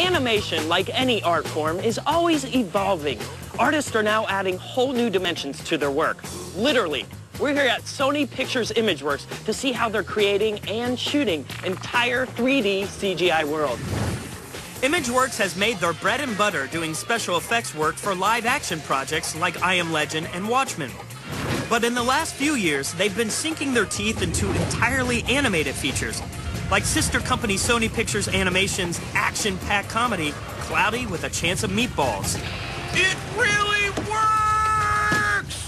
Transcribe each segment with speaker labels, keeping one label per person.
Speaker 1: Animation, like any art form, is always evolving. Artists are now adding whole new dimensions to their work. Literally. We're here at Sony Pictures Imageworks to see how they're creating and shooting entire 3D CGI worlds.
Speaker 2: Imageworks has made their bread and butter doing special effects work for live-action projects like I Am Legend and Watchmen. But in the last few years, they've been sinking their teeth into entirely animated features, like sister company Sony Pictures Animation's action-packed comedy, Cloudy with a Chance of Meatballs.
Speaker 3: It really works!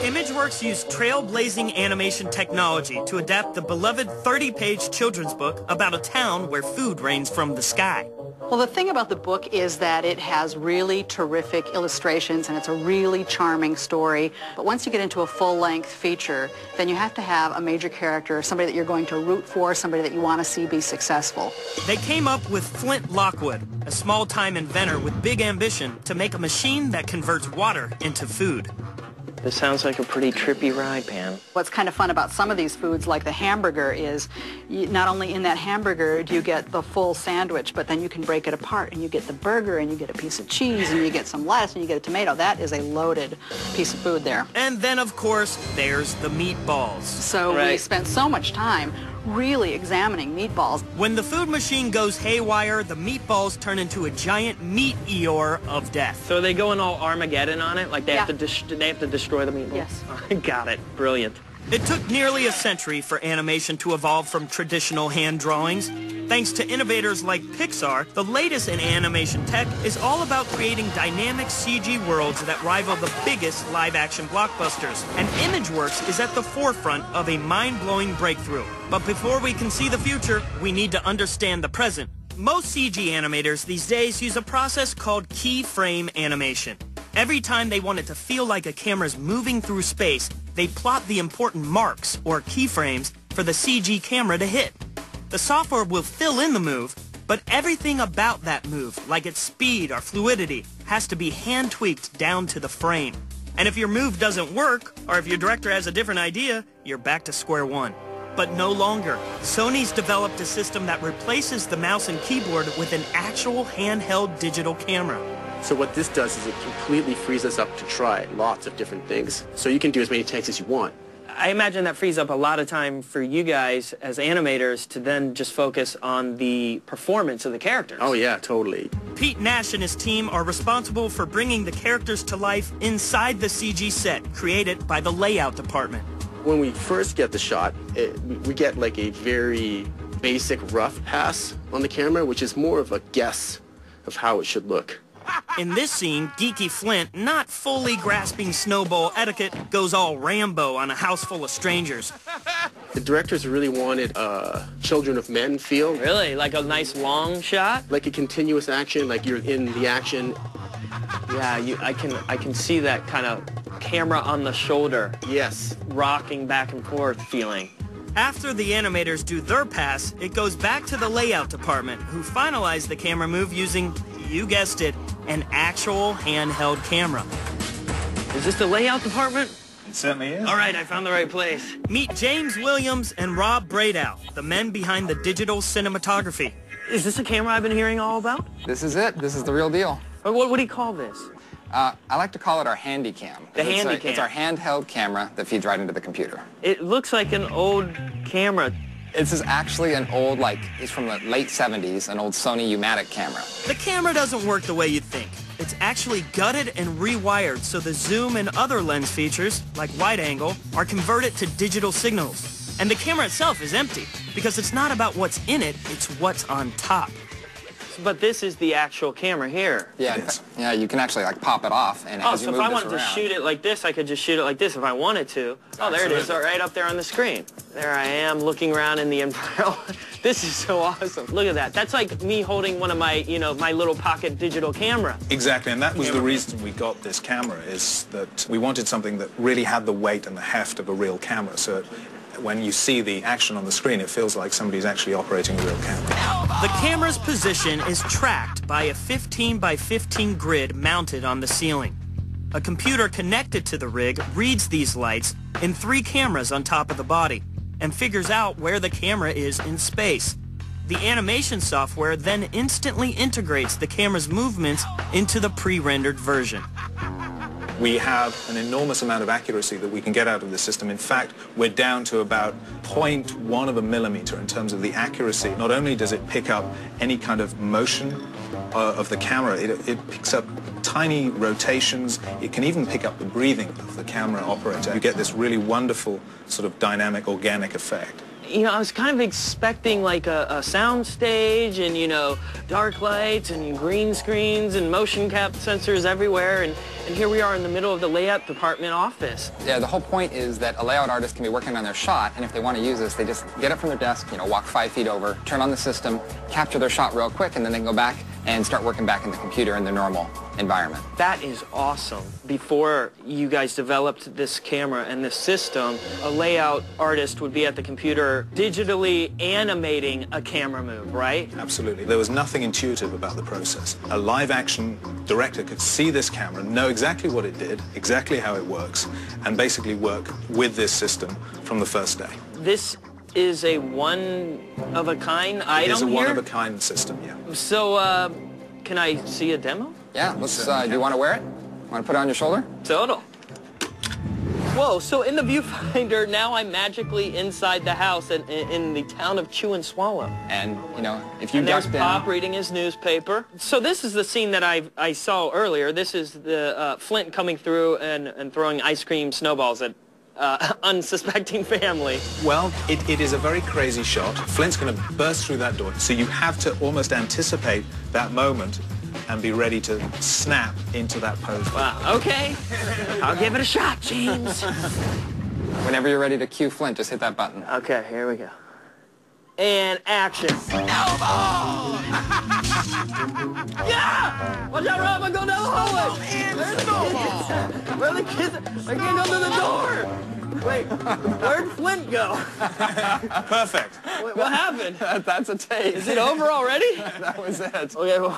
Speaker 2: Imageworks used trailblazing animation technology to adapt the beloved 30-page children's book about a town where food rains from the sky.
Speaker 4: Well, the thing about the book is that it has really terrific illustrations and it's a really charming story. But once you get into a full-length feature, then you have to have a major character, somebody that you're going to root for, somebody that you want to see be successful.
Speaker 2: They came up with Flint Lockwood, a small-time inventor with big ambition to make a machine that converts water into food.
Speaker 1: This sounds like a pretty trippy ride, Pam.
Speaker 4: What's kind of fun about some of these foods, like the hamburger, is not only in that hamburger do you get the full sandwich, but then you can break it apart and you get the burger and you get a piece of cheese and you get some lettuce and you get a tomato. That is a loaded piece of food there.
Speaker 2: And then, of course, there's the meatballs.
Speaker 4: So we spent so much time really examining meatballs.
Speaker 2: When the food machine goes haywire, the meatballs turn into a giant meat eor of death.
Speaker 1: So are they going all Armageddon on it? Like they have to destroy the meatballs?
Speaker 4: Yes.
Speaker 1: Got it. Brilliant.
Speaker 2: It took nearly a century for animation to evolve from traditional hand drawings. Thanks to innovators like Pixar, the latest in animation tech is all about creating dynamic CG worlds that rival the biggest live-action blockbusters. And Imageworks is at the forefront of a mind-blowing breakthrough. But before we can see the future, we need to understand the present. Most CG animators these days use a process called keyframe animation. Every time they want it to feel like a camera's moving through space, they plot the important marks, or keyframes, for the CG camera to hit. The software will fill in the move, but everything about that move, like its speed or fluidity, has to be hand-tweaked down to the frame. And if your move doesn't work, or if your director has a different idea, you're back to square one. But no longer. Sony's developed a system that replaces the mouse and keyboard with an actual handheld digital camera.
Speaker 5: So what this does is it completely frees us up to try lots of different things. So you can do as many takes as you want.
Speaker 1: I imagine that frees up a lot of time for you guys as animators to then just focus on the performance of the characters.
Speaker 5: Oh yeah, totally.
Speaker 2: Pete Nash and his team are responsible for bringing the characters to life inside the CG set created by the layout department.
Speaker 5: When we first get the shot, we get like a very basic rough pass on the camera, which is more of a guess of how it should look.
Speaker 2: In this scene, geeky Flint, not fully grasping snowball etiquette, goes all Rambo on a house full of strangers.
Speaker 5: The directors really wanted a Children of Men feel.
Speaker 1: Really? Like a nice long shot?
Speaker 5: Like a continuous action, like you're in the action.
Speaker 1: Yeah, I can see that kind of camera on the shoulder.
Speaker 5: Yes.
Speaker 1: Rocking back and forth feeling.
Speaker 2: After the animators do their pass, it goes back to the layout department, who finalize the camera move using, you guessed it, an actual handheld camera.
Speaker 1: Is this the layout department?
Speaker 3: It certainly is.
Speaker 1: All right, I found the right place.
Speaker 2: Meet James Williams and Rob Bradow, the men behind the digital cinematography.
Speaker 1: Is this a camera I've been hearing all about?
Speaker 6: This is it. This is the real deal.
Speaker 1: What do you call this?
Speaker 6: I like to call it our Handycam.
Speaker 1: The Handycam.
Speaker 6: It's our handheld camera that feeds right into the computer.
Speaker 1: It looks like an old camera.
Speaker 6: This is actually an old, it's from the late 70s, an old Sony U-matic camera.
Speaker 2: The camera doesn't work the way you'd think. It's actually gutted and rewired so the zoom and other lens features, like wide angle, are converted to digital signals. And the camera itself is empty, because it's not about what's in it, it's what's on top.
Speaker 1: But this is the actual camera here.
Speaker 6: Yeah, yeah, you can actually pop it off, and as you move
Speaker 1: so if I
Speaker 6: this
Speaker 1: wanted to
Speaker 6: around,
Speaker 1: shoot it like this, I could just shoot it like this if I wanted to. Oh, there it is, right up there on the screen. There I am looking around in the environment. This is so awesome. Look at that. That's like me holding one of my, my little pocket digital camera.
Speaker 3: Exactly, and that was the reason we got this camera, is that we wanted something that really had the weight and the heft of a real camera. So when you see the action on the screen, it feels like somebody's actually operating a real camera.
Speaker 2: The camera's position is tracked by a 15 by 15 grid mounted on the ceiling. A computer connected to the rig reads these lights in 3 cameras on top of the body and figures out where the camera is in space. The animation software then instantly integrates the camera's movements into the pre-rendered version.
Speaker 3: We have an enormous amount of accuracy that we can get out of the system. In fact, we're down to about 0.1 of a millimeter in terms of the accuracy. Not only does it pick up any kind of motion of the camera, it picks up tiny rotations. It can even pick up the breathing of the camera operator. You get this really wonderful sort of dynamic, organic effect.
Speaker 1: You know, I was kind of expecting like a sound stage and, you know, dark lights and green screens and motion cap sensors everywhere, and here we are in the middle of the layout department office.
Speaker 6: Yeah, the whole point is that a layout artist can be working on their shot, and if they want to use this, they just get up from their desk, you know, walk 5 feet over, turn on the system, capture their shot real quick, and then they can go back and start working back in the computer in the normal environment.
Speaker 1: That is awesome. Before you guys developed this camera and this system, a layout artist would be at the computer digitally animating a camera move, right?
Speaker 3: Absolutely. There was nothing intuitive about the process. A live-action director could see this camera, know exactly what it did, exactly how it works, and basically work with this system from the first day.
Speaker 1: This is a one-of-a-kind item here?
Speaker 3: It's a one-of-a-kind system, yeah.
Speaker 1: So, can I see a demo?
Speaker 6: Yeah, let's, do you want to wear it? Want to put it on your shoulder?
Speaker 1: Total. Whoa, so in the viewfinder, now I'm magically inside the house in the town of Chew and Swallow.
Speaker 6: And, you know, if you
Speaker 1: And there's
Speaker 6: duck down...
Speaker 1: Pop reading his newspaper. So this is the scene that I saw earlier. This is the Flint coming through and throwing ice cream snowballs at unsuspecting family.
Speaker 3: Well, it is a very crazy shot. Flint's going to burst through that door, so you have to almost anticipate that moment and be ready to snap into that pose.
Speaker 1: Wow, okay. I'll give it a shot, James.
Speaker 6: Whenever you're ready to cue Flint, just hit that button.
Speaker 1: Okay, here we go. And action. Snowball! Yeah! Watch out, Rob, I'm going down the hallway. There's Snowball. Where are the kids? I can't go through the door. Wait, where'd Flint go?
Speaker 3: Perfect.
Speaker 1: Wait, what happened?
Speaker 6: That's a take.
Speaker 1: Is it over already?
Speaker 6: That was it.
Speaker 1: Okay, well,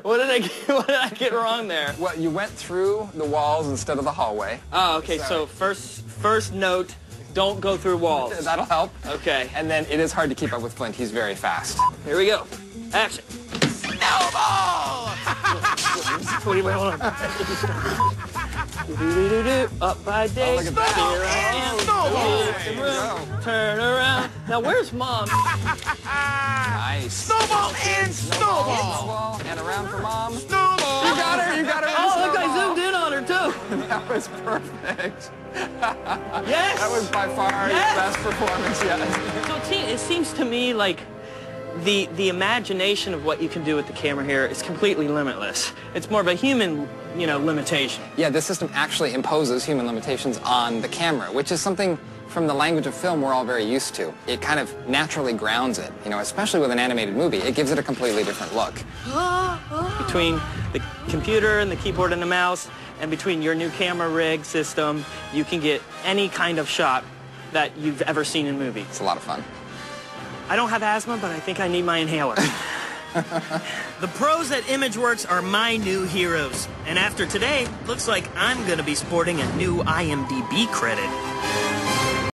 Speaker 1: what did I get wrong there?
Speaker 6: Well, you went through the walls instead of the hallway.
Speaker 1: Oh, okay,
Speaker 6: Sorry.
Speaker 1: so first note, don't go through walls.
Speaker 6: That'll help.
Speaker 1: Okay.
Speaker 6: And then it is hard to keep up with Flint. He's very fast.
Speaker 1: Here we go. Action. Snowball! What do you want? Up by day.
Speaker 6: Oh, look at that.
Speaker 1: Snowball! Turn around. Now, where's Mom?
Speaker 6: Nice.
Speaker 7: Snowball and snowball.
Speaker 6: Snowball. And around for Mom.
Speaker 7: Snowball.
Speaker 6: You got her. You got her.
Speaker 1: Oh, look, I zoomed in on her, too.
Speaker 6: That was perfect.
Speaker 1: Yes!
Speaker 6: That was by far your best performance yet.
Speaker 1: So it seems to me like the imagination of what you can do with the camera here is completely limitless. It's more of a human, you know, limitation.
Speaker 6: Yeah, this system actually imposes human limitations on the camera, which is something from the language of film we're all very used to. It kind of naturally grounds it, you know, especially with an animated movie. It gives it a completely different look.
Speaker 1: Between the computer and the keyboard and the mouse, and between your new camera rig system, you can get any kind of shot that you've ever seen in movies.
Speaker 6: It's a lot of fun.
Speaker 1: I don't have asthma, but I think I need my inhaler.
Speaker 2: The pros at ImageWorks are my new heroes. And after today, looks like I'm gonna be sporting a new IMDb credit.